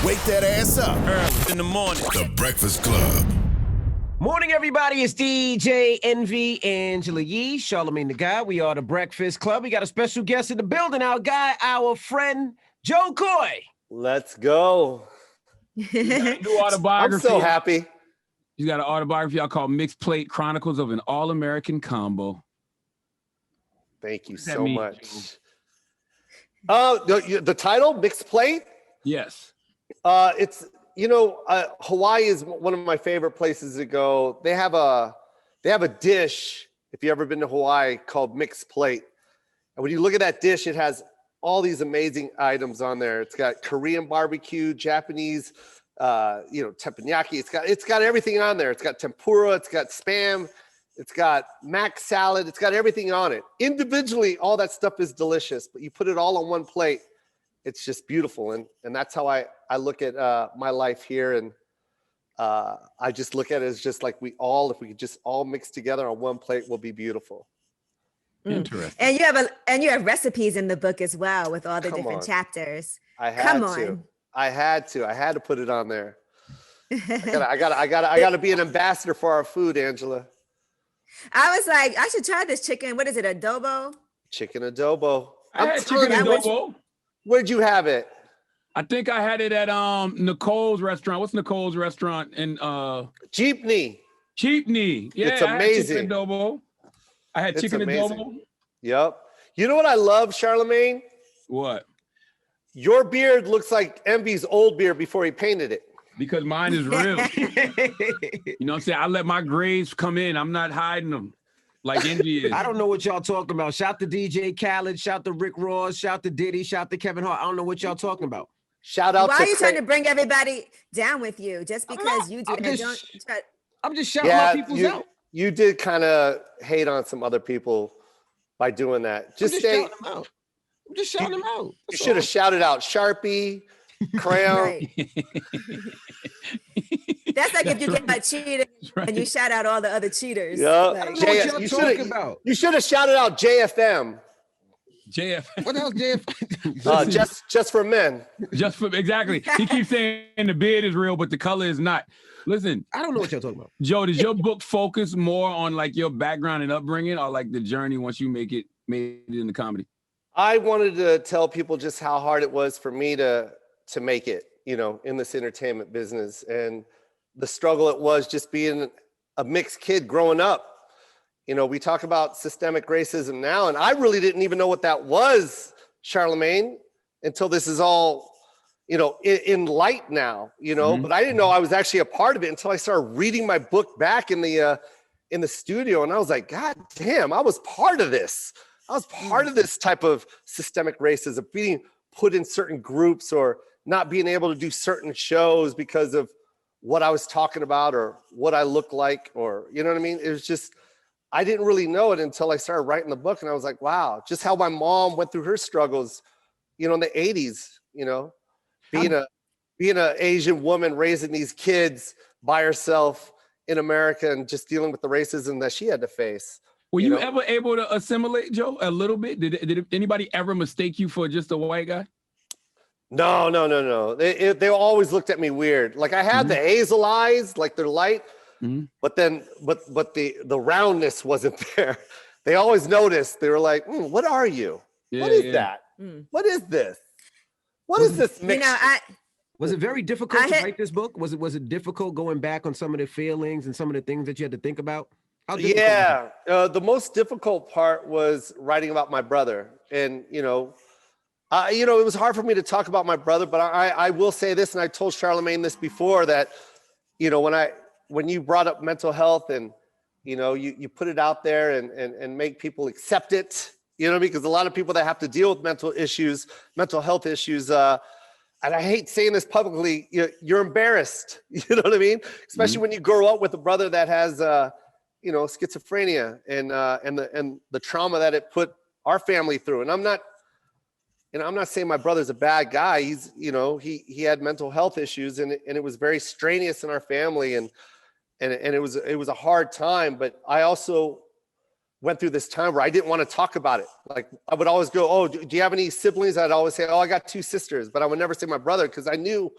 Wake that ass up. Early in the morning. The Breakfast Club. Morning, everybody. It's DJ Envy, Angela Yee, Charlamagne the Guy. We are the Breakfast Club. We got a special guest in the building, our guy, our friend, Joe Coy. Let's go. New autobiography. I'm so happy. He's got an autobiography out called Mixed Plate Chronicles of an All-American Combo. Thank you so much. Oh, the title, Mixed Plate? Yes. It's, Hawaii is one of my favorite places to go. They have a dish, if you've ever been to Hawaii, called Mixed Plate. And when you look at that dish, it has all these amazing items on there. It's got Korean barbecue, Japanese, teppanyaki. It's got everything on there. It's got tempura. It's got Spam. It's got mac salad. It's got everything on it. Individually, all that stuff is delicious, but you put it all on one plate. It's just beautiful. And that's how I look at my life here. And I just look at it as just like if we could just all mix together on one plate, will be beautiful. Interesting. And you have recipes in the book as well with all the different chapters. I had to put it on there. I gotta be an ambassador for our food, Angela. I was like, I should try this chicken. What is it, adobo? Chicken adobo. I had chicken adobo. Where'd you have it? I think I had it at Nicole's restaurant. What's Nicole's restaurant in Jeepney? Jeepney. Yeah, it's amazing. I had chicken adobo. I had chicken adobo. Yep. You know what I love, Charlamagne? What? Your beard looks like Envy's old beard before he painted it. Because mine is real. You know what I'm saying? I let my grays come in. I'm not hiding them like Envy is. I don't know what y'all talking about. Shout to DJ Khaled, shout to Rick Ross, shout to Diddy, shout to Kevin Hart. I don't know what y'all talking about. Shout out Why to are you trying to bring everybody down with you just because you do it? I'm just shouting my people's out. You did kind of hate on some other people by doing that. I'm just shouting them out. You should have shouted out Sharpie, Crayon. Right. That's like if you get a cheater and you shout out all the other cheaters. Yeah. I don't know what y'all talking about. You should have shouted out JFM. JFM. What the hell's JFM? Just for men. Just for exactly. He keeps saying the beard is real, but the color is not. Listen, I don't know what y'all talking about. Joe, does your book focus more on like your background and upbringing, or like the journey once you made it in the comedy? I wanted to tell people just how hard it was for me to make it, in this entertainment business, and the struggle it was just being a mixed kid growing up. We talk about systemic racism now, and I really didn't even know what that was, Charlamagne, until this is all, in light now, Mm-hmm. But I didn't know I was actually a part of it until I started reading my book back in the studio, and I was like, God damn, I was part of this. I was part of this type of systemic racism, being put in certain groups or not being able to do certain shows because of what I was talking about or what I looked like, or, you know what I mean? It was just, I didn't really know it until I started writing the book. And I was like, wow, just how my mom went through her struggles, in the 80s, being an Asian woman raising these kids by herself in America and just dealing with the racism that she had to face. Were you ever able to assimilate, Joe, a little bit? Did anybody ever mistake you for just a white guy? No. They always looked at me weird. Like I had the hazel eyes, like they're light, but the roundness wasn't there. They always noticed. They were like, "What are you? What is that? What is this? What is this mix?" Was it very difficult to write this book? Was it difficult going back on some of the feelings and some of the things that you had to think about? Yeah, the most difficult part was writing about my brother, and it was hard for me to talk about my brother. But I will say this, and I told Charlamagne this before, that when you brought up mental health and you put it out there and make people accept it, because a lot of people that have to deal with mental health issues, and I hate saying this publicly, you're embarrassed. You know what I mean? Especially when you grow up with a brother that has schizophrenia and the trauma that it put our family through. And I'm not saying my brother's a bad guy. He's, he had mental health issues, and it was very strenuous in our family, and it was a hard time. But I also went through this time where I didn't want to talk about it. Like I would always go, "Oh, do you have any siblings?" I'd always say, "Oh, I got 2 sisters," but I would never say my brother, because I knew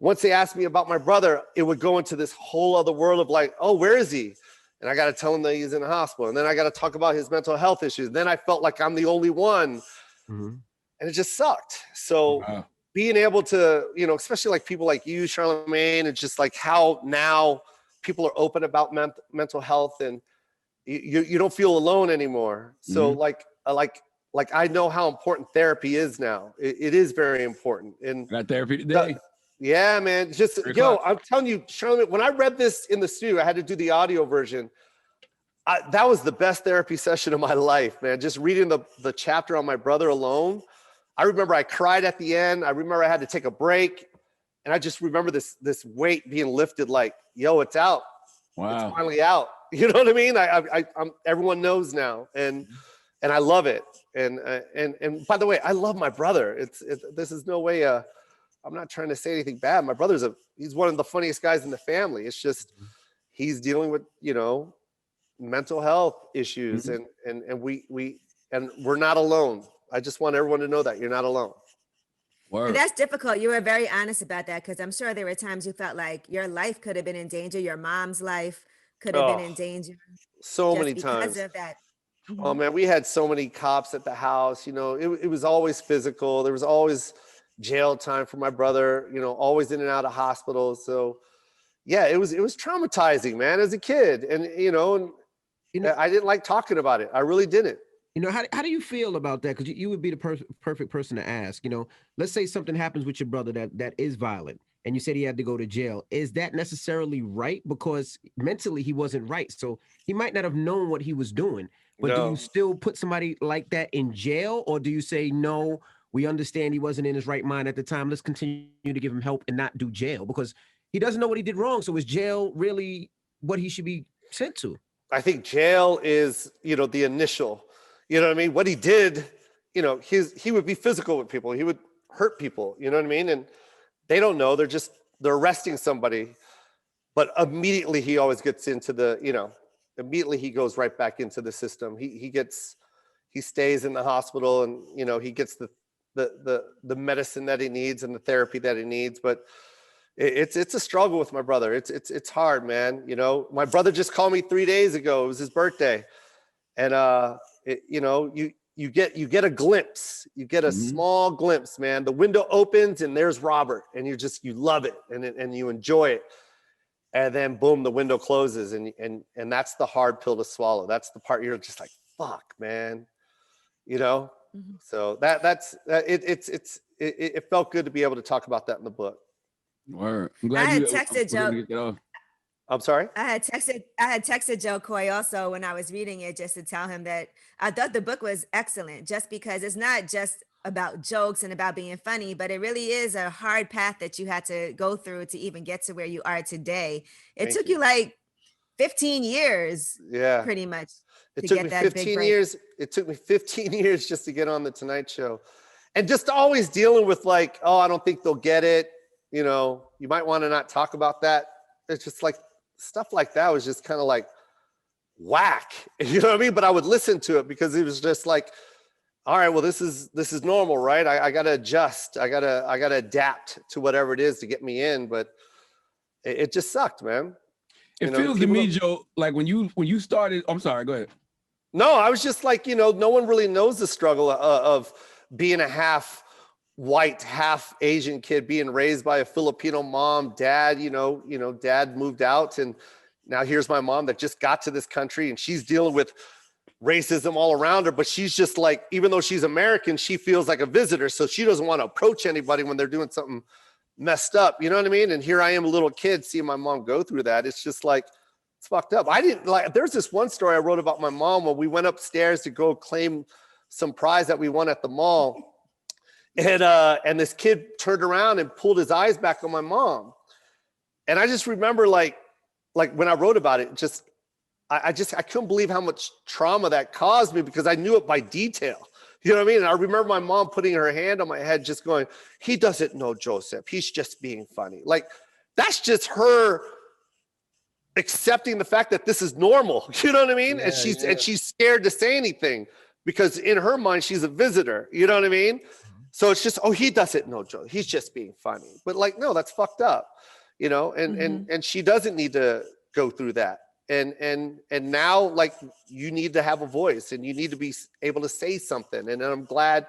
once they asked me about my brother, it would go into this whole other world of like, oh, where is he? And I got to tell him that he's in the hospital. And then I got to talk about his mental health issues. Then I felt like I'm the only one. And it just sucked. So being able to, you know, especially like people like you, Charlamagne, and just like how now people are open about mental health, and you don't feel alone anymore. So like I know how important therapy is now. It is very important. And got therapy today. Yeah, man. Just I'm telling you, Charlamagne, when I read this in the studio, I had to do the audio version. That was the best therapy session of my life, man. Just reading the chapter on my brother alone. I remember I cried at the end. I remember I had to take a break. And I just remember this weight being lifted, like, yo, it's out. Wow. It's finally out. You know what I mean? I'm everyone knows now. And I love it. And by the way, I love my brother. This is no way I'm not trying to say anything bad. My brother's he's one of the funniest guys in the family. It's just he's dealing with, you know, mental health issues, and we're not alone. I just want everyone to know that you're not alone. And that's difficult. You were very honest about that, because I'm sure there were times you felt like your life could have been in danger. Your mom's life could have been in danger. So many times. Because of that. Oh man, we had so many cops at the house. You know, it was always physical. There was always jail time for my brother, you know, always in and out of hospitals. So yeah, it was traumatizing, man, as a kid. And I didn't like talking about it. I really didn't. You know, how do you feel about that? Because you would be the perfect person to ask. You know, let's say something happens with your brother that is violent, and you said he had to go to jail. Is that necessarily right? Because mentally he wasn't right, so he might not have known what he was doing. But do you still put somebody like that in jail, or do you say, no, we understand he wasn't in his right mind at the time, let's continue to give him help and not do jail? Because he doesn't know what he did wrong. So is jail really what he should be sent to? I think jail is, you know, the initial, you know what I mean? What he did, you know, he would be physical with people. He would hurt people, you know what I mean? And they don't know. They're arresting somebody. But immediately he always gets into immediately he goes right back into the system. He stays in the hospital, and, you know, he gets the medicine that he needs and the therapy that he needs. But it's a struggle with my brother. It's hard, man. You know, my brother just called me 3 days ago. It was his birthday. And, you get a glimpse, you get a small glimpse, man. The window opens and there's Robert, and you love it, and you enjoy it. And then boom, the window closes, and that's the hard pill to swallow. That's the part you're just like, fuck, man, you know? So it felt good to be able to talk about that in the book. Word. I'm glad I had texted Joe. I'm sorry? I had texted Joe Coy also when I was reading it, just to tell him that I thought the book was excellent, just because it's not just about jokes and about being funny, but it really is a hard path that you had to go through to even get to where you are today. It took you like 15 years, pretty much. It took me 15 years. It took me 15 years just to get on the Tonight Show, and just always dealing with like, oh, I don't think they'll get it. You know, you might want to not talk about that. It's just like stuff like that was just kind of like whack. You know what I mean? But I would listen to it because it was just like, all right, well, this is normal, right? I got to adjust. I got to adapt to whatever it is to get me in. But it just sucked, man. It feels to me, Joe, like when you started, I'm sorry, go ahead. No, I was just like, you know, no one really knows the struggle of being a half white, half Asian kid, being raised by a Filipino mom, dad, dad moved out. And now here's my mom that just got to this country, and she's dealing with racism all around her, but she's just like, even though she's American, she feels like a visitor. So she doesn't want to approach anybody when they're doing something messed up. You know what I mean? And here I am, a little kid, seeing my mom go through that. It's just like, it's fucked up. There's this one story I wrote about my mom when we went upstairs to go claim some prize that we won at the mall. And this kid turned around and pulled his eyes back on my mom. And I just remember like when I wrote about it, I couldn't believe how much trauma that caused me, because I knew it by detail. You know what I mean? And I remember my mom putting her hand on my head, just going, he doesn't know Joseph. He's just being funny. Like, that's just her accepting the fact that this is normal. You know what I mean? Yeah, and she's scared to say anything, because in her mind, she's a visitor. You know what I mean? So it's just, oh, he doesn't know Joe. He's just being funny. But like, no, that's fucked up, you know. And she doesn't need to go through that. And now, like, you need to have a voice, and you need to be able to say something. And I'm glad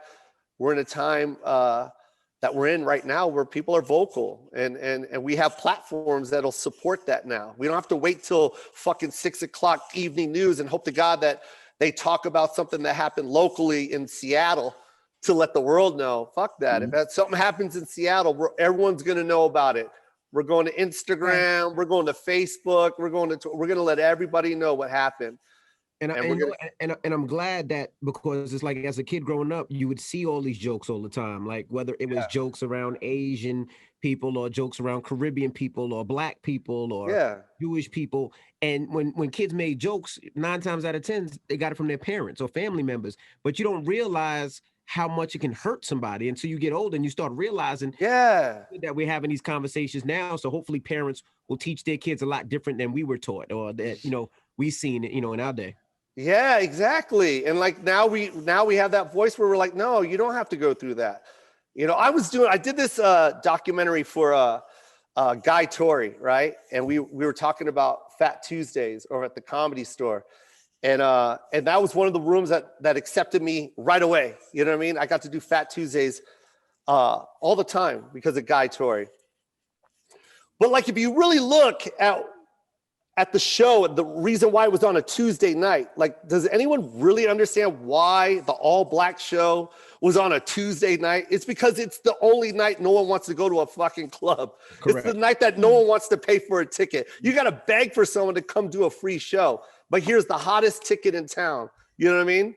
we're in a time that we're in right now where people are vocal, and we have platforms that'll support that now. We don't have to wait till fucking 6 o'clock evening news and hope to God that they talk about something that happened locally in Seattle to let the world know. Fuck that. If something happens in Seattle, everyone's going to know about it. We're going to Instagram. We're going to Facebook. We're going to let everybody know what happened. And I'm glad that, because it's like, as a kid growing up, you would see all these jokes all the time, like whether it was jokes around Asian people or jokes around Caribbean people or Black people or Jewish people. And when kids made jokes, 9 times out of 10, they got it from their parents or family members. But you don't realize how much it can hurt somebody until you get older and you start realizing that we're having these conversations now. So hopefully parents will teach their kids a lot different than we were taught, or that, you know, we've seen it, you know, in our day. Yeah, exactly. And like now we have that voice where we're like, no, you don't have to go through that. You know, I did this documentary for Guy Torrey, right? And we were talking about Fat Tuesdays over at the Comedy Store. And that was one of the rooms that accepted me right away. You know what I mean? I got to do Fat Tuesdays all the time because of Guy Torrey. But like, if you really look at the show, the reason why it was on a Tuesday night, like, does anyone really understand why the all Black show was on a Tuesday night? It's because it's the only night no one wants to go to a fucking club. Correct. It's the night that no one wants to pay for a ticket. You got to beg for someone to come do a free show. But here's the hottest ticket in town. You know what I mean?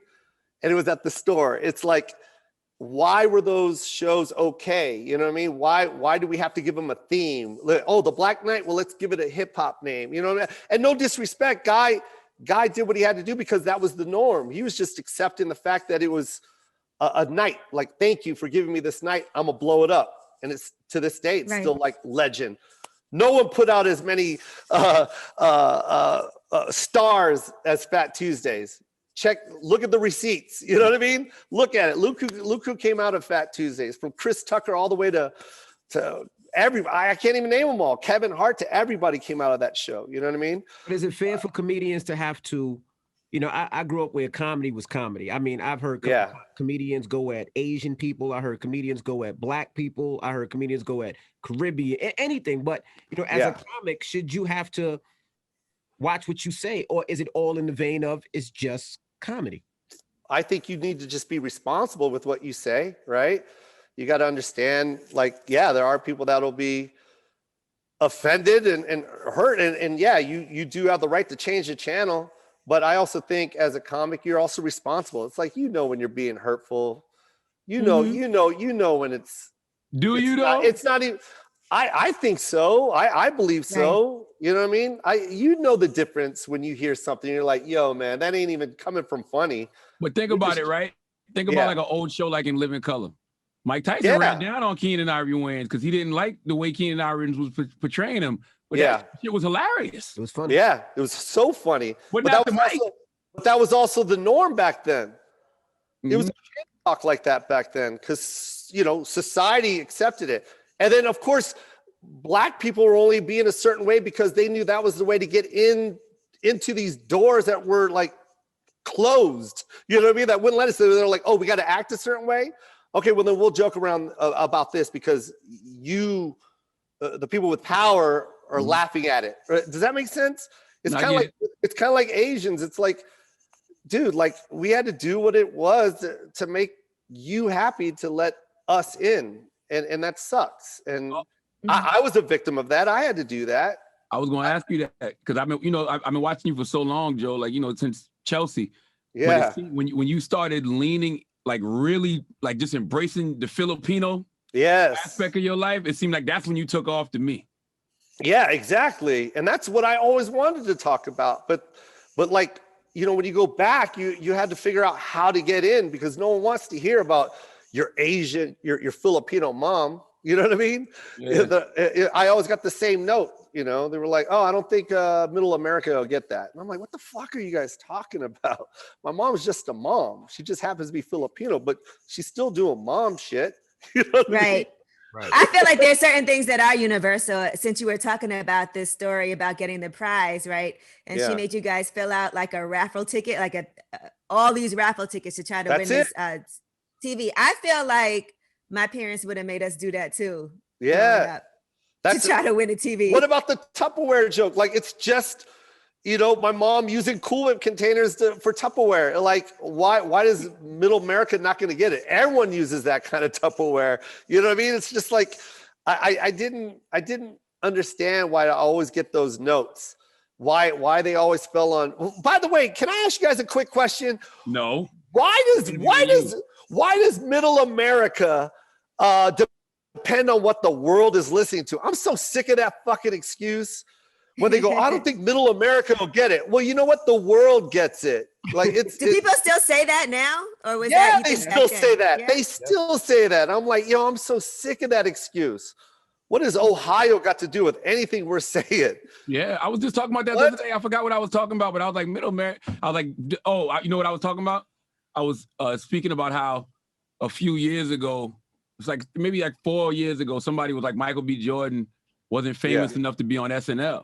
And it was at the store. It's like, why were those shows okay? You know what I mean? Why do we have to give them a theme? Oh, the Black Night? Well, let's give it a hip hop name. You know what I mean? And no disrespect, Guy did what he had to do because that was the norm. He was just accepting the fact that it was a night. Like, thank you for giving me this night. I'm gonna blow it up. And it's, to this day, it's still like legend. No one put out as many stars as Fat Tuesdays. Look at the receipts. You know what I mean? Look at it. Look who came out of Fat Tuesdays, from Chris Tucker all the way to everybody. I can't even name them all. Kevin Hart, to everybody came out of that show. You know what I mean? But is it fair for comedians to have to, you know, I grew up where comedy was comedy. I mean, I've heard comedians go at Asian people. I heard comedians go at Black people. I heard comedians go at Caribbean, anything. But, you know, as a comic, should you have to watch what you say, or is it all in the vein of it's just comedy? I think you need to just be responsible with what you say, right? You got to understand, like, there are people that'll be offended and hurt. And you do have the right to change the channel. But I also think as a comic, you're also responsible. It's like, you know, when you're being hurtful, you know when it's. Do you know? It's not even. I think so. I believe so. Right. You know what I mean? You know the difference when you hear something. You're like, yo, man, that ain't even coming from funny. But think about it, right? Think about like an old show like In Living Color. Mike Tyson ran down on Keenan Ivory Wayans because he didn't like the way Keenan Ivory was portraying him. But that shit was hilarious. It was funny. Yeah, it was so funny. But that was also the norm back then. It was talk like that back then because, you know, society accepted it. And then, of course, Black people were only being a certain way because they knew that was the way to get into these doors that were like closed. You know what I mean? That wouldn't let us. They're like, oh, we got to act a certain way. Okay, well then we'll joke around about this because you, the people with power, are laughing at it. Does that make sense? It's kind of like Asians. It's like, dude, like, we had to do what it was to make you happy to let us in. And that sucks. And I was a victim of that. I had to do that. I was going to ask you that because I've been watching you for so long, Joe. Like, you know, since Chelsea. Yeah. When you started leaning, like, really, like, just embracing the Filipino aspect of your life, it seemed like that's when you took off to me. Yeah, exactly. And that's what I always wanted to talk about. But like, you know, when you go back, you had to figure out how to get in because no one wants to hear about your Asian, your Filipino mom. You know what I mean? Yeah. I always got the same note. You know, they were like, oh, I don't think middle America will get that. And I'm like, what the fuck are you guys talking about? My mom's just a mom. She just happens to be Filipino, but she's still doing mom shit. You know what I mean? Right. I feel like there's certain things that are universal. Since you were talking about this story about getting the prize, right? And she made you guys fill out like a raffle ticket, like all these raffle tickets to try to win this TV. I feel like my parents would have made us do that too. Yeah. To try to win a TV. What about the Tupperware joke? Like, it's just, you know, my mom using Cool Whip containers for Tupperware. Like, why is middle America not going to get it? Everyone uses that kind of Tupperware. You know what I mean? It's just like, I didn't understand why I always get those notes. Why they always fell on. By the way, can I ask you guys a quick question? No. Why does middle America depend on what the world is listening to? I'm so sick of that fucking excuse. When they go, I don't think middle America will get it. Well, you know what? The world gets it. Like, it's. Do people still say that now, or was yeah, that? They still say that. Yeah. They still say that. I'm like, yo, I'm so sick of that excuse. What has Ohio got to do with anything we're saying? Yeah, I was just talking about that the other day. I forgot what I was talking about, but I was like, middle America. I was like, oh, you know what I was talking about? I was speaking about how a few years ago, it's like maybe like 4 years ago, somebody was like, Michael B. Jordan wasn't famous enough to be on SNL.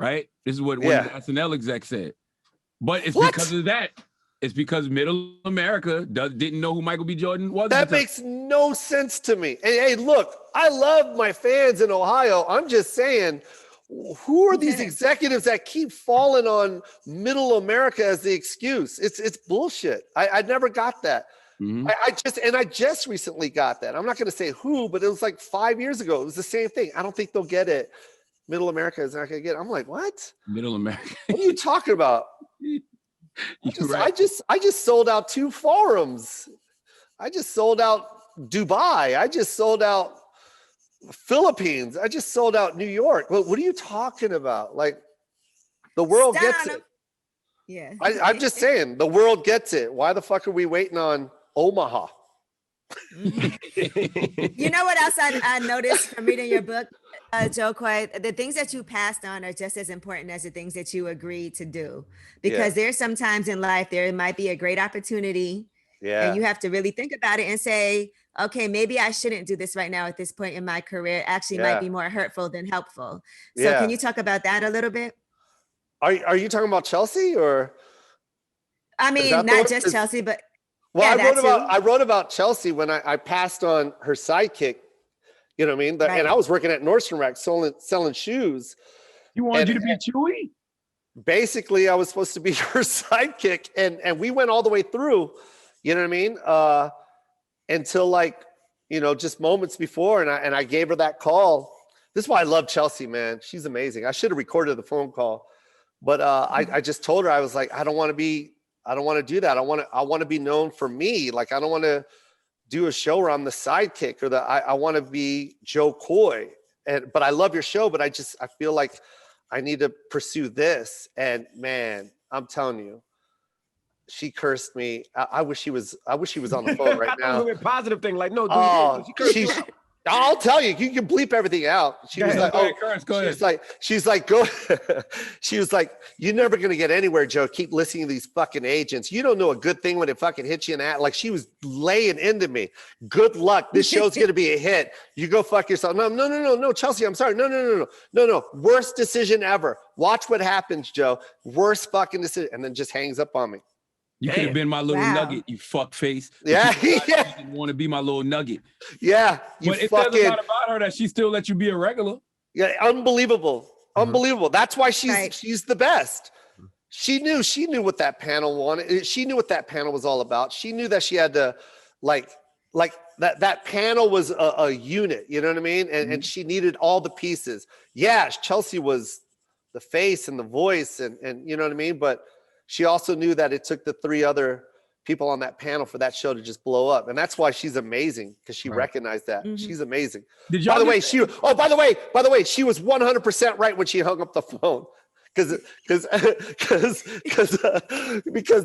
Right? This is what one of the SNL execs said. But it's because of that. It's because middle America didn't know who Michael B. Jordan was. That makes no sense to me. Hey, look, I love my fans in Ohio. I'm just saying, who are these executives that keep falling on middle America as the excuse? It's bullshit. I never got that. Mm-hmm. I just recently got that. I'm not going to say who, but it was like 5 years ago. It was the same thing. I don't think they'll get it. Middle America is not going to get it. I'm like, what? Middle America. What are you talking about? I just sold out 2 forums. I just sold out Dubai. I just sold out Philippines. I just sold out New York. What are you talking about? Like, the world gets it. Yeah. I'm just saying, the world gets it. Why the fuck are we waiting on Omaha? You know what else I noticed from reading your book, Joe Coy? The things that you passed on are just as important as the things that you agreed to do. Because there's sometimes in life, there might be a great opportunity. And you have to really think about it and say, okay, maybe I shouldn't do this right now at this point in my career. Actually might be more hurtful than helpful. So can you talk about that a little bit? Are you talking about Chelsea or? I mean, not just Chelsea, but well, I wrote about Chelsea when I passed on her sidekick. You know what I mean? And I was working at Nordstrom Rack selling shoes. You wanted you to be Chewy? Basically, I was supposed to be her sidekick, and we went all the way through. You know what I mean? Until like, you know, just moments before, and I gave her that call. This is why I love Chelsea, man. She's amazing. I should have recorded the phone call, but I just told her, I was like, I don't want to do that. I want to be known for me. Like, I don't want to do a show where I'm the sidekick or I want to be Joe Coy. But I love your show, but I feel like I need to pursue this. And man, I'm telling you, she cursed me. I wish she was on the phone right now. A positive thing, like, no, dude, I'll tell you, you can bleep everything out. She was like, she was like, you're never going to get anywhere, Joe. Keep listening to these fucking agents. You don't know a good thing when it fucking hits you in that. Like, she was laying into me. Good luck. This show's going to be a hit. You go fuck yourself. No, Chelsea, I'm sorry. No. Worst decision ever. Watch what happens, Joe. Worst fucking decision. And then just hangs up on me. You could have been my little nugget, you fuck face. Yeah. You didn't want to be my little nugget. Yeah. But it says a lot about her that she still let you be a regular. Yeah, unbelievable. Unbelievable. That's why she's the best. She knew what that panel wanted. She knew what that panel was all about. She knew that she had to like that panel was a unit, you know what I mean? And she needed all the pieces. Yeah, Chelsea was the face and the voice and you know what I mean? But she also knew that it took the 3 other people on that panel for that show to just blow up. And that's why she's amazing, because she recognized that. She's amazing. By the way, she was 100% right when she hung up the phone. Because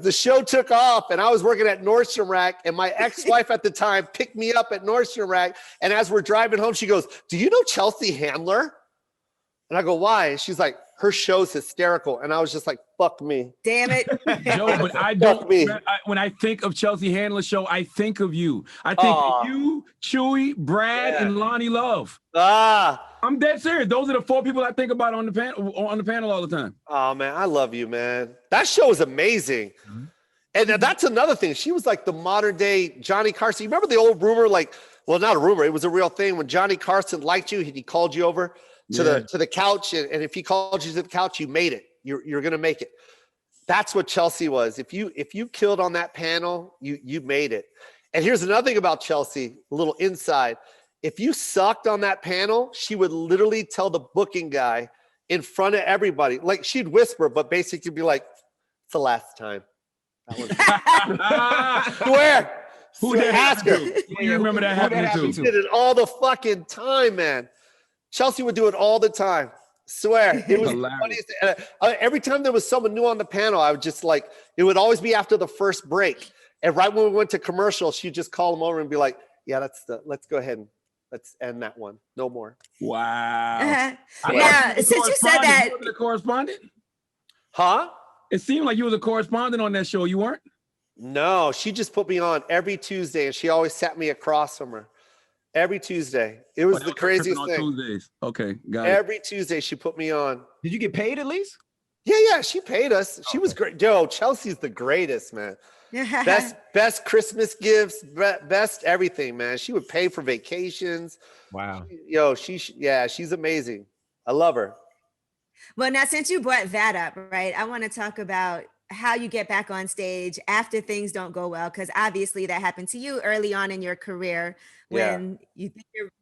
the show took off and I was working at Nordstrom Rack and my ex-wife at the time picked me up at Nordstrom Rack. And as we're driving home, she goes, "Do you know Chelsea Handler?" And I go, why? And she's like, her show's hysterical. And I was just like, fuck me. Damn it. Joe, but I Fuck don't. me. When I think of Chelsea Handler's show, I think of you. I think of you, Chewy, Brad, and Lonnie Love. I'm dead serious. Those are the 4 people I think about on the panel all the time. Oh man, I love you, man. That show is amazing. Mm-hmm. And that's another thing. She was like the modern day Johnny Carson. You remember the old rumor, like, well, not a rumor, it was a real thing. When Johnny Carson liked you, he called you over to the couch, and if he called you to the couch, you made it. You're gonna make it. That's what Chelsea was. If you killed on that panel, you made it. And here's another thing about Chelsea, a little inside. If you sucked on that panel, she would literally tell the booking guy in front of everybody. Like, she'd whisper, but basically be like, it's the last time. Swear. Who did Ask her. You remember that happening too? She did it all the fucking time, man. Chelsea would do it all the time. Swear. It was the funniest. Every time there was someone new on the panel, I would just like, it would always be after the first break. And right when we went to commercial, she'd just call them over and be like, yeah, let's go ahead and let's end that one. No more. Wow. Yeah, since you said that. You were the correspondent? Huh? It seemed like you was a correspondent on that show. You weren't? No, she just put me on every Tuesday, and she always sat me across from her. Every Tuesday. It was the craziest thing. Tuesdays. Okay, got it. Every Tuesday she put me on. Did you get paid at least? Yeah, she paid us. She was great. Yo, Chelsea's the greatest, man. Best Christmas gifts, best everything, man. She would pay for vacations. Wow. She's amazing. I love her. Well, now since you brought that up, right, I want to talk about how you get back on stage after things don't go well, because obviously that happened to you early on in your career when you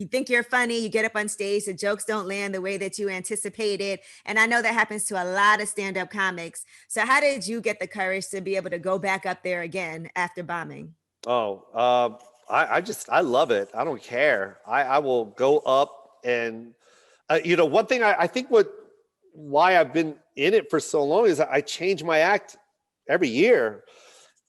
think you're funny, you get up on stage, the jokes don't land the way that you anticipated. And I know that happens to a lot of stand-up comics. So how did you get the courage to be able to go back up there again after bombing? I love it. I don't care. I will go up and, one thing I think why I've been in it for so long is I change my act every year.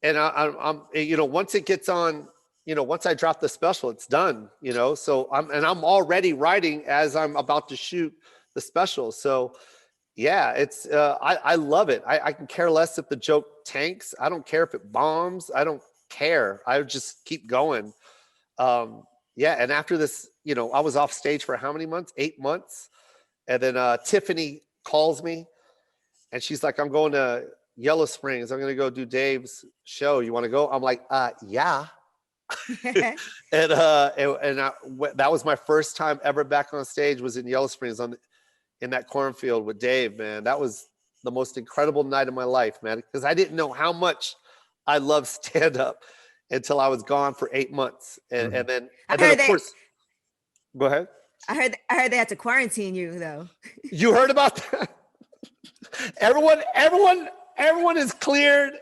And I'm once it gets on, once I drop the special, it's done, so I'm already writing as I'm about to shoot the special. So yeah, it's, I love it. I can care less if the joke tanks. I don't care if it bombs. I don't care. I just keep going. And after this, I was off stage for how many months? 8 months. And then Tiffany calls me and she's like, I'm going to Yellow Springs. I'm going to go do Dave's show. You want to go? I'm like, yeah. and that was my first time ever back on stage, was in Yellow Springs in that cornfield with Dave, man. That was the most incredible night of my life, man, because I didn't know how much I love stand up until I was gone for 8 months. And then of course, go ahead. I heard they had to quarantine you though. You heard about that? Everyone is cleared.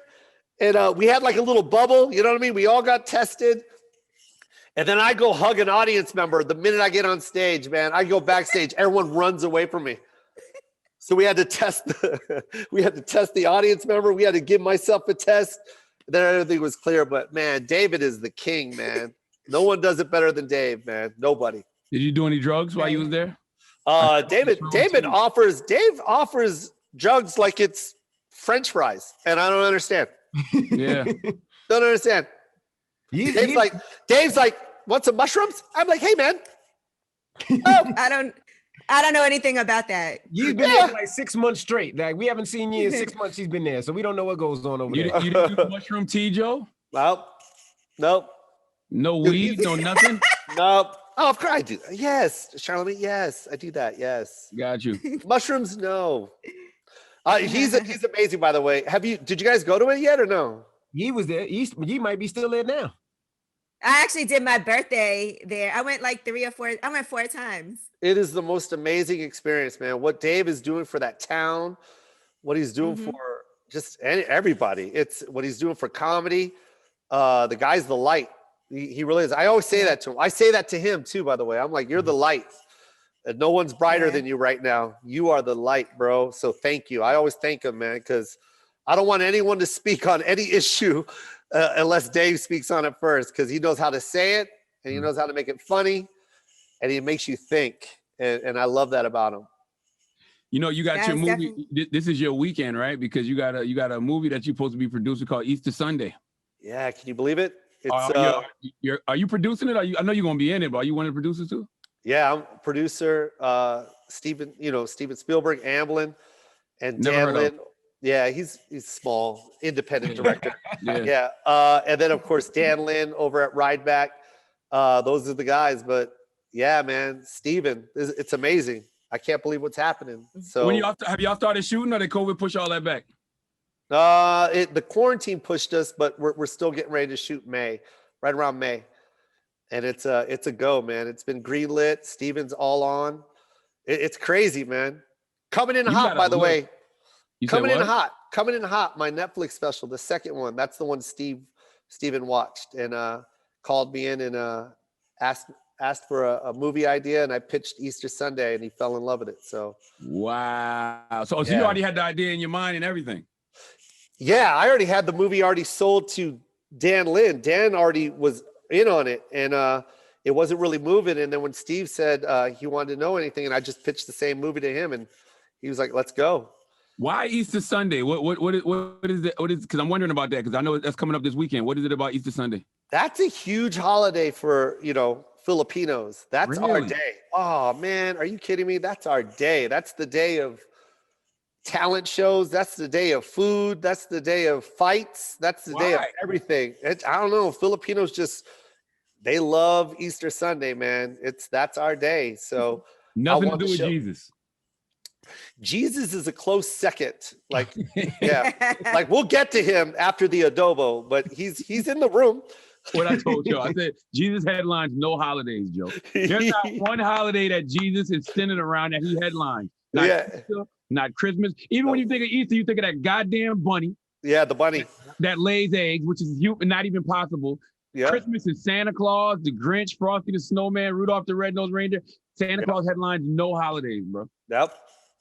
And we had like a little bubble, you know what I mean? We all got tested. And then I go hug an audience member. The minute I get on stage, man, I go backstage, everyone runs away from me. So we had to test the audience member. We had to give myself a test. Then everything was clear. But man, David is the king, man. No one does it better than Dave, man. Nobody. Did you do any drugs while you was there? Dave offers drugs like it's French fries. And I don't understand. Yeah. Don't understand. Dave's like, want some mushrooms? I'm like, hey man. Oh. I don't know anything about that. You've been there for like 6 months straight. Like, we haven't seen you in 6 months. She's been there, so we don't know what goes on over there. You didn't do mushroom tea, Joe? Nope. No weed, no nothing? Nope. Oh, of course I do. Yes, Charlamagne. Yes, I do that. Yes. Got you. Mushrooms, no. He's amazing, by the way. Did you guys go to it yet or no? He was there. He might be still there now. I actually did my birthday there. I went like 3 or 4. I went 4 times. It is the most amazing experience, man. What Dave is doing for that town, what he's doing for just everybody. It's what he's doing for comedy. The guy's the light. He really is. I always say that to him. I say that to him too, by the way. I'm like, you're the light. And no one's brighter than you right now. You are the light, bro. So thank you. I always thank him, man, because I don't want anyone to speak on any issue unless Dave speaks on it first, because he knows how to say it and he knows how to make it funny and he makes you think. And I love that about him. You know, you got your That's movie. definitely- This is your weekend, right? Because you got a movie that you're supposed to be producing called Easter Sunday. Yeah, can you believe it? It's Are you producing it? I know you're gonna be in it, but are you one of the producers too? yeah, I'm producer, Steven Spielberg, Amblin, and Never Dan heard of Lin. Yeah, he's small, independent director. Yeah. Yeah. And then of course Dan Lin over at Rideback. Those are the guys. But yeah, man, Steven, it's amazing. I can't believe what's happening. So Have y'all started shooting, or did COVID push all that back? the quarantine pushed us, but we're still getting ready to shoot May, right around May. And it's a go, man. It's been greenlit. Steven's all on. It's crazy, man. Coming in hot, by the way. Coming in hot. My Netflix special, the second one. That's the one Steven watched and called me in and asked for a movie idea, and I pitched Easter Sunday, and he fell in love with it. So wow. So you already had the idea in your mind and everything. Yeah, I already had the movie already sold to Dan Lin. Dan already was in on it, and it wasn't really moving. And then when Steve said he wanted to know anything, and I just pitched the same movie to him, and he was like, "Let's go." Why Easter Sunday? What is it? What is? Because I'm wondering about that. Because I know that's coming up this weekend. What is it about Easter Sunday? That's a huge holiday for Filipinos. That's our Really? day. Oh man, are you kidding me? That's our day. That's the day of talent shows. That's the day of food. That's the day of fights. That's the day of everything. I don't know. Filipinos they love Easter Sunday, man. That's our day. So Nothing to do with Jesus. Jesus is a close second. Like, yeah, like we'll get to him after the adobo, but he's in the room. What I told you, I said Jesus headlines no holidays, Joe. There's not one holiday that Jesus is centered around that he headlines. Not Easter, not Christmas. Even when you think of Easter, you think of that goddamn bunny. Yeah, the bunny that lays eggs, which is not even possible. Yeah. Christmas is Santa Claus, the Grinch, Frosty the Snowman, Rudolph the Red-Nosed Reindeer. Santa Claus headlines no holidays, bro. Yep.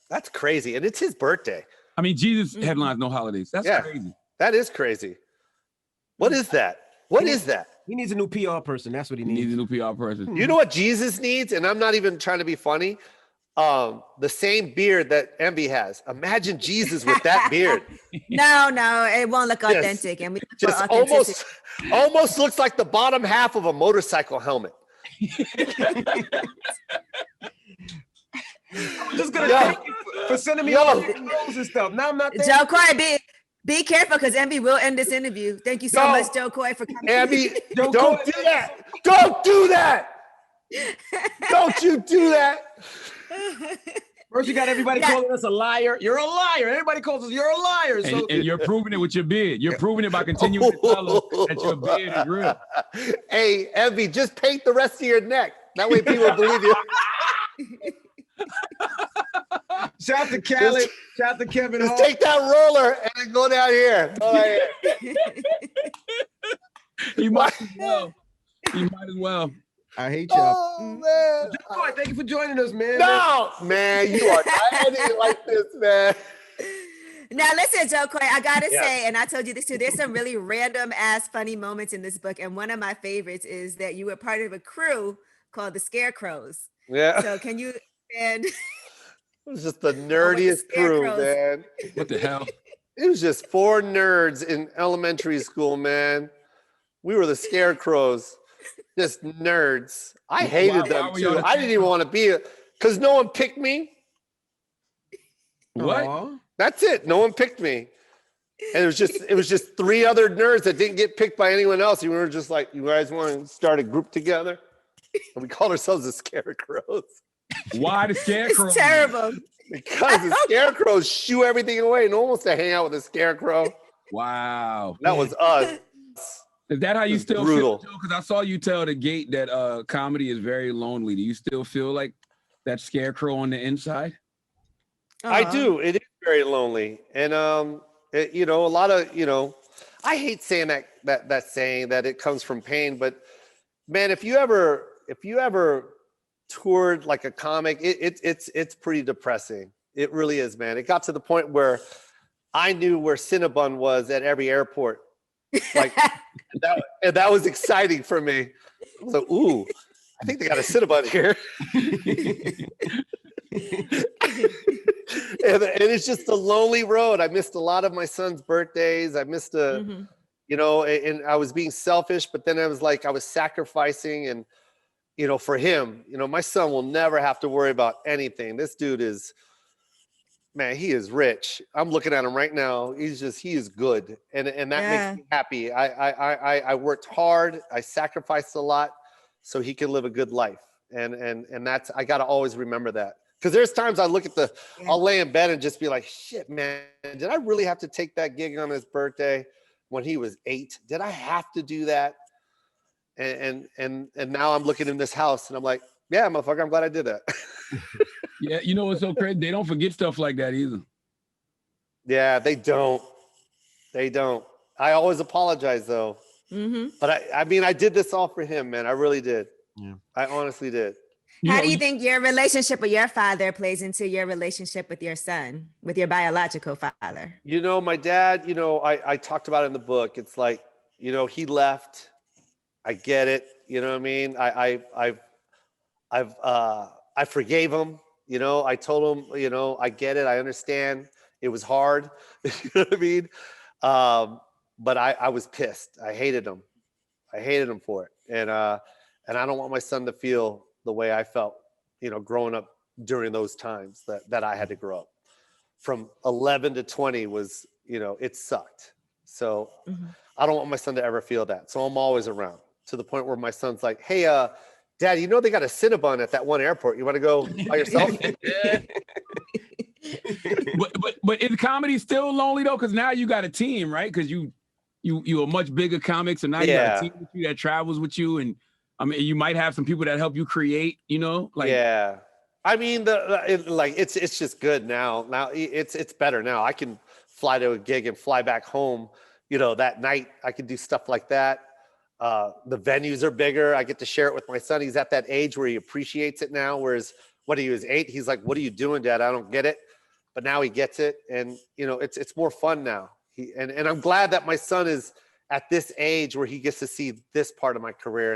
That's crazy. And it's his birthday. I mean, Jesus headlines no holidays. That's crazy. That is crazy. What is that? What is that? He needs a new PR person. That's what he needs. He needs a new PR person. You know what Jesus needs? And I'm not even trying to be funny. The same beard that Envy has. Imagine Jesus with that beard. No, it won't look authentic. And we just almost looks like the bottom half of a motorcycle helmet. I'm just gonna thank you for sending me all the photos and stuff. Now I'm not there. Joe Coy, be careful because Envy will end this interview. Thank you so much, Joe Coy, for coming. Envy, don't do that. Don't do that. Don't you do that. First, you got everybody calling us a liar. You're a liar. Everybody calls us, you're a liar. So and you're proving it with your beard. You're proving it by continuing to tell us that your beard is real. Hey, Envy, just paint the rest of your neck. That way people believe you. Shout out to Khaled. Shout out to Kevin. Just take that roller and then go down here. Go right here. He might as well. He might as well. I hate y'all. Oh, man. Joe, thank you for joining us, man. No, man, you are. I didn't like this, man. Now listen, Joe Coy, I gotta say, and I told you this too, there's some really random ass funny moments in this book. And one of my favorites is that you were part of a crew called the Scarecrows. Yeah. So can you expand? It was just the nerdiest crew, man. What the hell? It was just 4 nerds in elementary school, man. We were the Scarecrows. Just nerds. I hated them too. I didn't even want to be because no one picked me. What? Aww. That's it. No one picked me. And it was just 3 other nerds that didn't get picked by anyone else. We were just like, you guys want to start a group together? And we called ourselves the Scarecrows. Why the Scarecrows? It's terrible. Because the Scarecrows shoo everything away. No one wants to hang out with a Scarecrow. Wow. That was us. Is that how you still brutal. feel, Joe? Because I saw you tell the Gate that comedy is very lonely. Do you still feel like that Scarecrow on the inside? I do. It is very lonely. And, a lot of, I hate saying that saying that it comes from pain, but man, if you ever toured like a comic, it's pretty depressing. It really is, man. It got to the point where I knew where Cinnabon was at every airport. Like that was exciting for me. So, ooh, I think they got a Cinnabon here. and it's just a lonely road. I missed a lot of my son's birthdays. I missed you know, and I was being selfish, but then I was like, I was sacrificing, and you know, for him, you know, my son will never have to worry about anything. This dude is, man, he is rich. I'm looking at him right now. He is good, and that makes me happy. I worked hard. I sacrificed a lot so he can live a good life, and that's, I got to always remember that. Because there's times I look at I'll lay in bed and just be like, shit, man, did I really have to take that gig on his birthday when he was 8? Did I have to do that? And now I'm looking in this house and I'm like, yeah, motherfucker, I'm glad I did that. Yeah, you know what's so crazy? They don't forget stuff like that either. Yeah, they don't. They don't. I always apologize though. But I mean, I did this all for him, man. I really did. Yeah. I honestly did. How do you think your relationship with your father plays into your relationship with your son, with your biological father? You know, my dad, you know, I talked about it in the book. It's like, you know, he left. I get it. You know what I mean? I forgave him. You know, I told him, you know, I get it. I understand. It was hard. You know what I mean? But I was pissed. I hated him. I hated him for it. And I don't want my son to feel the way I felt, you know, growing up during those times that I had to grow up. From 11 to 20 was, you know, it sucked. So I don't want my son to ever feel that. So I'm always around, to the point where my son's like, hey, Dad, you know they got a Cinnabon at that one airport. You want to go by yourself? but is comedy still lonely though? Because now you got a team, right? Because you a much bigger comic, so now you got a team with you that travels with you, and I mean, you might have some people that help you create, you know, like. Yeah. I mean, it's just good now. Now it's better now. I can fly to a gig and fly back home, you know, that night. I can do stuff like that. The venues are bigger. I get to share it with my son. He's at that age where he appreciates it now. Whereas when he was 8, he's like, what are you doing, Dad? I don't get it. But now he gets it. And, you know, it's more fun now. And I'm glad that my son is at this age where he gets to see this part of my career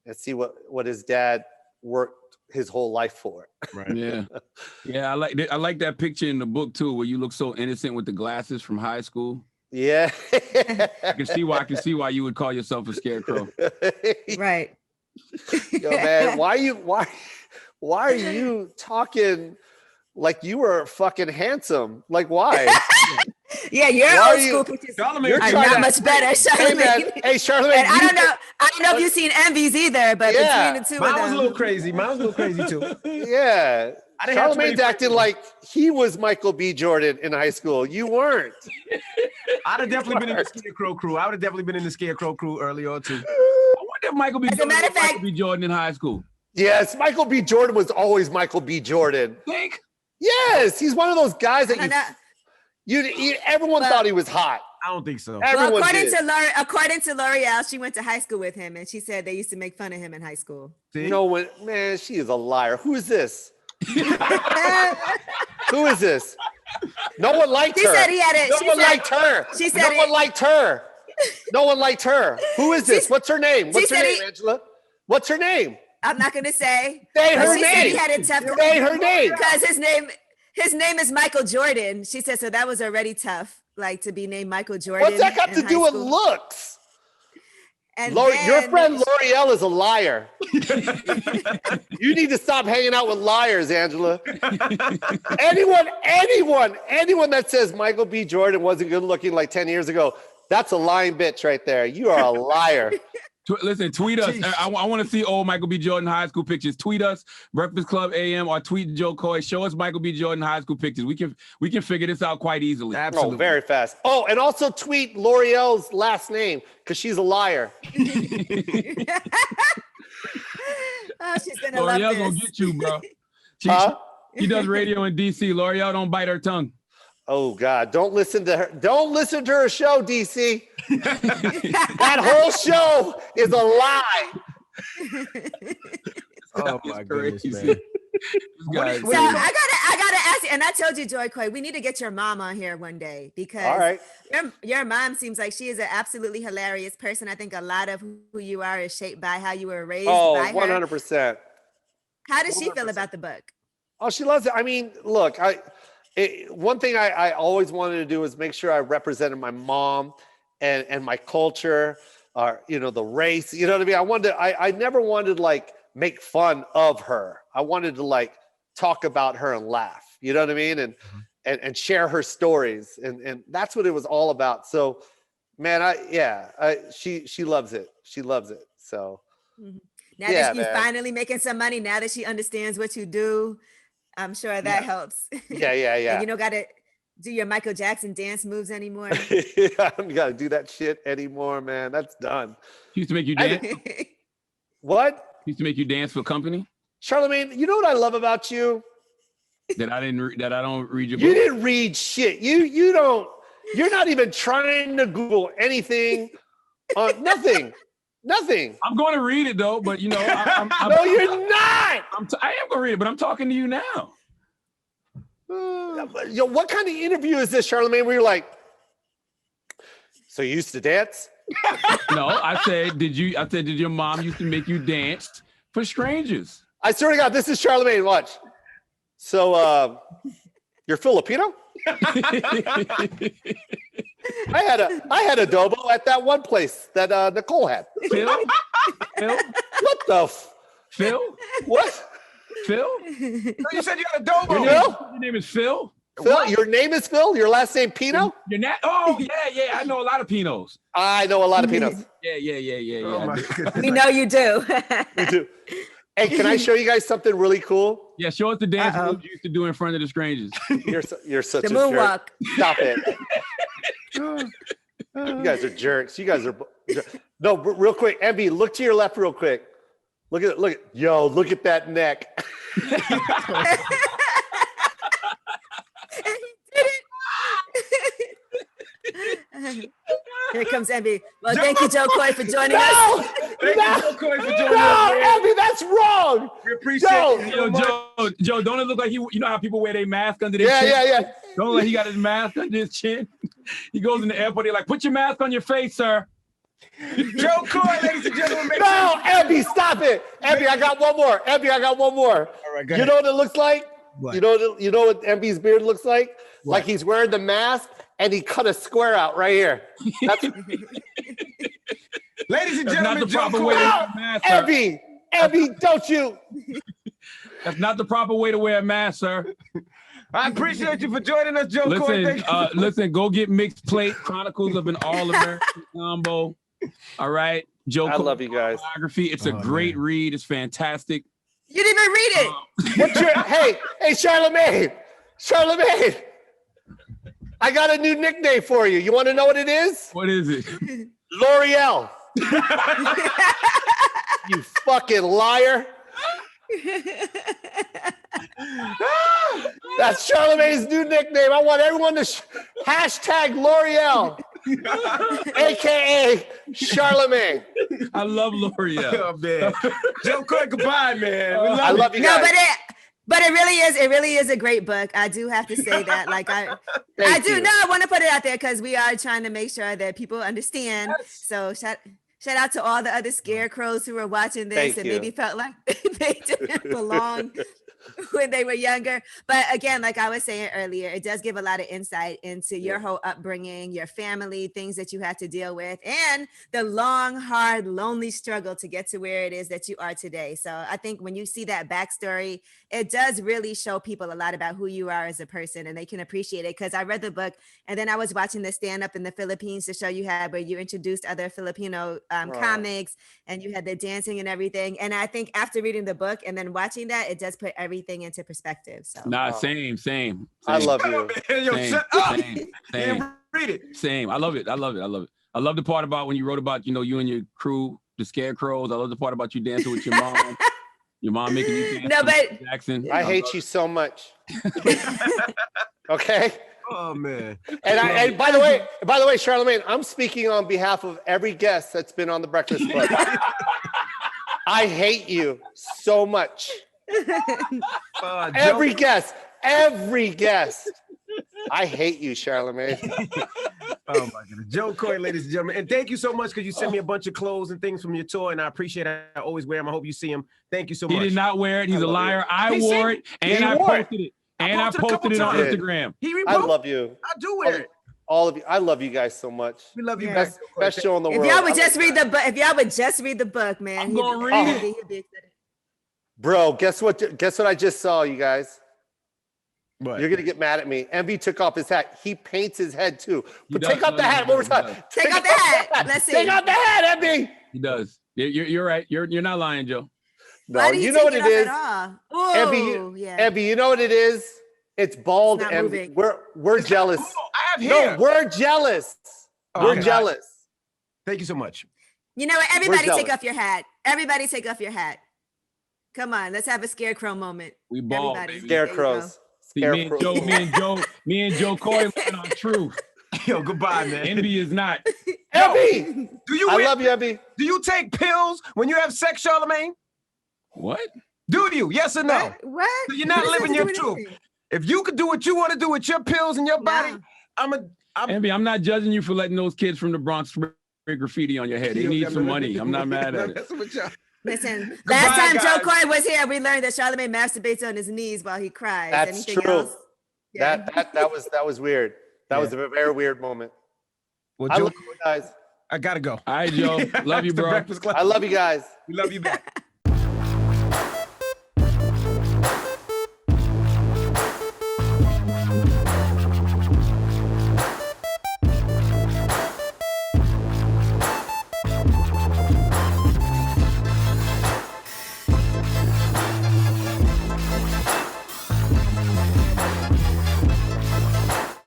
and see what his dad worked his whole life for. Right. Yeah. Yeah. I like that picture in the book too, where you look so innocent with the glasses from high school. Yeah. I can see why you would call yourself a scarecrow. Right. Yo, man, why are you talking like you were fucking handsome? Like, why? Yeah, your old school pictures are not much better, Charlamagne. Hey, Charlamagne. And I don't know if you've seen Envy's either, but between the two of them. Mine was a little crazy. Mine was a little crazy too. Yeah. Charlamagne's acting like he was Michael B. Jordan in high school. You weren't. I'd have definitely been in the Scarecrow crew. I would have definitely been in the Scarecrow crew early on too. I wonder if Michael B. Jordan in high school. Yes, Michael B. Jordan was always Michael B. Jordan. Think? Yes, he's one of those guys that everyone thought he was hot. I don't think so. Well, according to L'Oreal, she went to high school with him, and she said they used to make fun of him in high school. See? No one, man, she is a liar. Who is this? Who is this? No one liked her. She said he had it. No one liked her. She said no one liked her. No one liked her. Who is this? What's her name? What's her name, Angela? What's her name? I'm not going to say. Say her name. Said he had it tough. Say her name. Because his name is Michael Jordan. She said, so that was already tough, like to be named Michael Jordan. What's that got to do with looks? And your friend L'Oreal is a liar. You need to stop hanging out with liars, Angela. Anyone that says Michael B. Jordan wasn't good looking like 10 years ago, that's a lying bitch right there. You are a liar. Listen, tweet us. I want to see old Michael B. Jordan high school pictures. Tweet us, Breakfast Club AM, or tweet Joe Coy. Show us Michael B. Jordan high school pictures. We can figure this out quite easily. Absolutely. Oh, very fast. Oh, and also tweet L'Oreal's last name because she's a liar. Oh, she's gonna love this. L'Oreal's gonna get you, bro. She does radio in DC. L'Oreal don't bite her tongue. Oh God! Don't listen to her. Don't listen to her show, DC. That whole show is a lie. Oh my goodness, man. So I gotta ask you, and I told you, Joy Coy, we need to get your mom on here one day because your mom seems like she is an absolutely hilarious person. I think a lot of who you are is shaped by how you were raised by her. 100%. How does she feel about the book? Oh, she loves it. I mean, look, one thing I always wanted to do was make sure I represented my mom and my culture, or the race. You know what I mean? I never wanted to like make fun of her. I wanted to like talk about her and laugh. You know what I mean? And share her stories, and that's what it was all about. So, man, she loves it. She loves it. So. Now that you're finally making some money, now that she understands what you do, I'm sure that helps. Yeah. And you don't got to do your Michael Jackson dance moves anymore. I don't got to do that shit anymore, man. That's done. She used to make you dance? What? She used to make you dance for company? Charlamagne, you know what I love about you? That I don't read your book? You didn't read shit. You don't. You're not even trying to Google anything. Nothing. I'm going to read it though, but no, you're not. I am going to read it, but I'm talking to you now. What kind of interview is this, Charlamagne? Where you're like, so you used to dance? No, I said, did your mom used to make you dance for strangers? I swear to God, this is Charlamagne. Watch. So, you're Filipino? I had adobo at that one place that Nicole had. Phil? What the Phil? What? Phil? You said you had adobo. Your name is Phil? Phil, what? Your name is Phil? Your last name Pino? You're not. Oh, yeah. I know a lot of Pinos. I know a lot of Pinos. Yeah. Oh my goodness. We know you do. We do. Hey, can I show you guys something really cool? Yeah, show us the dance moves you used to do in front of the strangers. You're such the a moonwalk. jerk. Stop it. You guys are jerks. You guys are. No, real quick, Envy, look to your left real quick. Look at that neck. Here comes Envy. Well, thank you, Joe Coy, for joining us. Thank you, Joe Coy, for joining us. No, Envy, that's wrong. We appreciate it. Joe, don't it look like you know how people wear their mask under their chin? Yeah. Don't look like he got his mask under his chin. He goes in the airport, they're like, put your mask on your face, sir. Joe Coy, ladies and gentlemen. No, Envy, stop it. Envy, I got one more. All right, go ahead. You know what it looks like? What? You know what Envy's beard looks like? What? Like he's wearing the mask and he cut a square out right here. That's ladies and gentlemen, not the proper way to wear a mask, sir. Envy, don't you? That's not the proper way to wear a mask, sir. I appreciate you for joining us, Joe Listen, Coy. Listen, go get Mixed Plate Chronicles of an All-American Combo. All right, Joe. I love you guys. Biography. It's a great read. It's fantastic. You didn't even read it. What's your hey, Charlamagne. I got a new nickname for you. You want to know what it is? What is it? L'Oreal. You fucking liar. That's Charlamagne's new nickname. I want everyone to hashtag L'Oreal, aka Charlamagne. I love L'Oreal. Oh, man. Joe Coy, goodbye, man. I love you guys. No, but it really is a great book. I do have to say that. Like I want to put it out there because we are trying to make sure that people understand. Yes. So shout out to all the other scarecrows who were watching this maybe felt like they didn't belong when they were younger. But again, like I was saying earlier, it does give a lot of insight into your whole upbringing, your family, things that you had to deal with, and the long, hard, lonely struggle to get to where it is that you are today. So I think when you see that backstory, it does really show people a lot about who you are as a person, and they can appreciate it. Because I read the book and then I was watching the stand-up in the Philippines, the show you had where you introduced other Filipino comics, and you had the dancing and everything. And I think after reading the book and then watching that, it does put everything into perspective. So same. I love you. Same. Read it. Same. I love it. I love the part about when you wrote about, you and your crew, the scarecrows. I love the part about you dancing with your mom. Your mom making you dance. No, but Jackson. I hate you so much. Okay. Oh man. And by the way, Charlamagne, I'm speaking on behalf of every guest that's been on the Breakfast Club. I hate you so much. Every guest. I hate you, Charlamagne. Oh my goodness. Joe Coy, ladies and gentlemen. And thank you so much because you sent me a bunch of clothes and things from your tour, and I appreciate it. I always wear them. I hope you see them. Thank you so much. He did not wear it. He's a liar. I wore it and I posted it. And I posted it on times. Instagram. He I reposted. love you. I do wear it. All of you. I love you guys so much. We love you Yeah. guys. Best show in the If world. y'all would just read the book, if y'all would just read the book, man, I'm gonna read it. he'd be excited. Bro, guess what? Guess what I just saw, you guys? What? You're gonna get mad at me. Envy took off his hat. He paints his head too. But does, take off the no, hat no, one more he time. does. Take off the hat. Let's see. Take off the hat, Envy. He does. You're right. You're not lying, Joe. No, Why do you know what take it is. off at all? Envy, Ooh, yeah. Envy, you know what it is? It's bald It's not envy. moving. We're jealous. Cool. I have hair. No, we're jealous. Oh, We're okay. jealous. Thank you so much. You know what? Everybody jealous. take off your hat. Everybody take off your hat. Come on, let's have a scarecrow moment. We bald, Everybody. baby. There you go. Scarecrows. See, me and Joe Coy living on truth. Yo, goodbye, man. Envy is not. Envy. Do you I wear- love you, Envy. Do you take pills when you have sex, Charlamagne? What? Do you? Yes or no? What? So you're not What does that living have your to do with truth. anything? If you could do what you want to do with your pills and your body, No. Envy, I'm not judging you for letting those kids from the Bronx spray graffiti on your head. They need some money. I'm not mad at it. Listen, Goodbye, last time guys. Joe Coy was here, we learned that Charlamagne masturbates on his knees while he cries. That's Anything true. else? Yeah. That was weird. That was a very weird moment. Well, I Joe, love you guys. I gotta go. All right, Joe. Love you, It's the bro. Breakfast Club. I love you guys. We love you back.